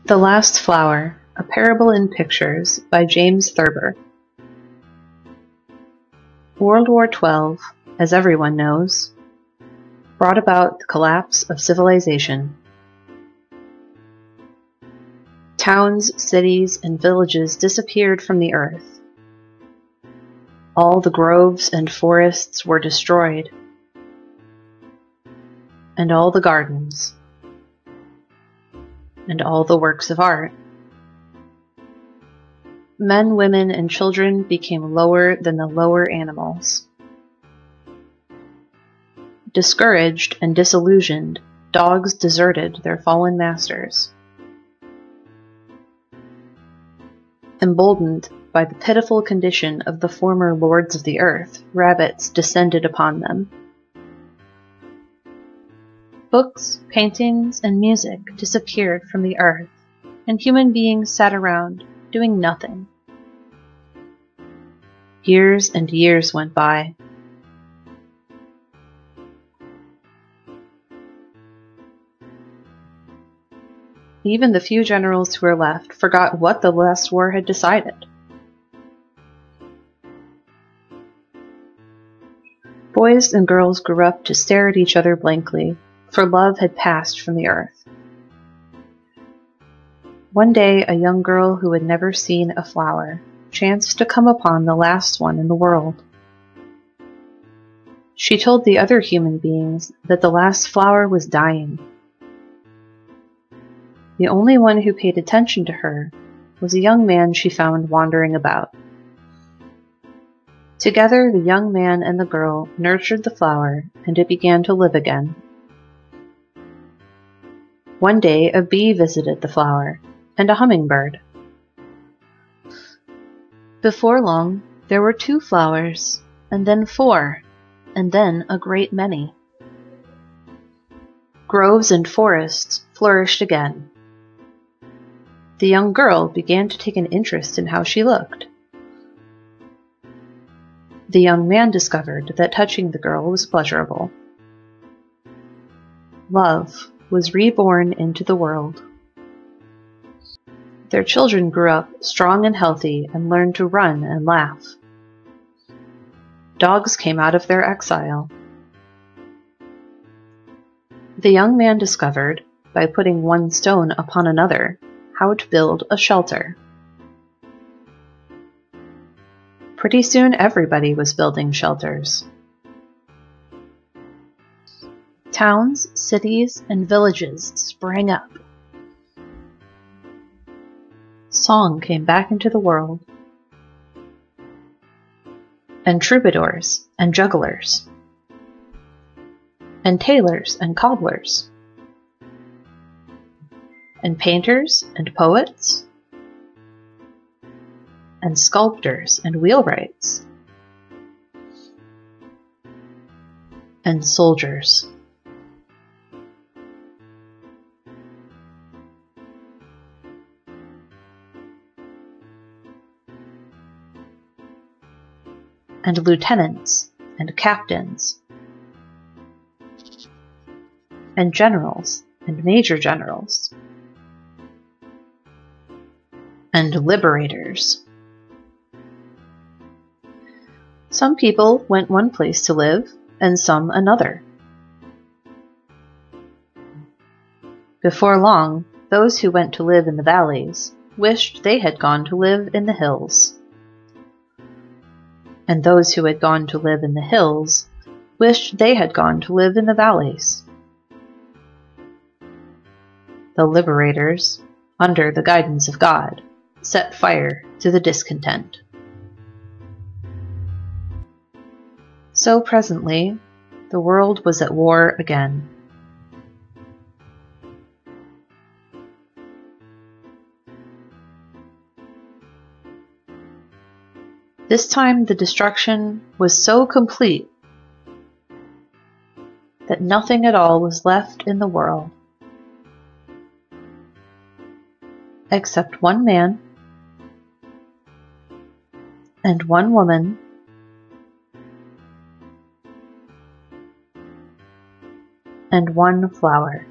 The Last Flower, A Parable in Pictures by James Thurber. World War XII, as everyone knows, brought about the collapse of civilization. Towns, cities, and villages disappeared from the earth. All the groves and forests were destroyed, and all the gardens, and all the works of art. Men, women, and children became lower than the lower animals. Discouraged and disillusioned, dogs deserted their fallen masters. Emboldened by the pitiful condition of the former lords of the earth, rabbits descended upon them. Books, paintings, and music disappeared from the earth, and human beings sat around, doing nothing. Years and years went by. Even the few generals who were left forgot what the last war had decided. Boys and girls grew up to stare at each other blankly, for love had passed from the earth. One day, a young girl who had never seen a flower chanced to come upon the last one in the world. She told the other human beings that the last flower was dying. The only one who paid attention to her was a young man she found wandering about. Together, the young man and the girl nurtured the flower, and it began to live again. One day, a bee visited the flower, and a hummingbird. Before long, there were 2 flowers, and then 4, and then a great many. Groves and forests flourished again. The young girl began to take an interest in how she looked. The young man discovered that touching the girl was pleasurable. Love was reborn into the world. Their children grew up strong and healthy and learned to run and laugh. Dogs came out of their exile. The young man discovered, by putting one stone upon another, how to build a shelter. Pretty soon everybody was building shelters. Towns, cities, and villages sprang up. Song came back into the world, and troubadours and jugglers, and tailors and cobblers, and painters and poets, and sculptors and wheelwrights, and soldiers. And lieutenants, and captains, and generals, and major generals, and liberators. Some people went one place to live, and some another. Before long, those who went to live in the valleys wished they had gone to live in the hills. And those who had gone to live in the hills wished they had gone to live in the valleys. The liberators, under the guidance of God, set fire to the discontent. So presently, the world was at war again. This time the destruction was so complete that nothing at all was left in the world, except one man and one woman and one flower.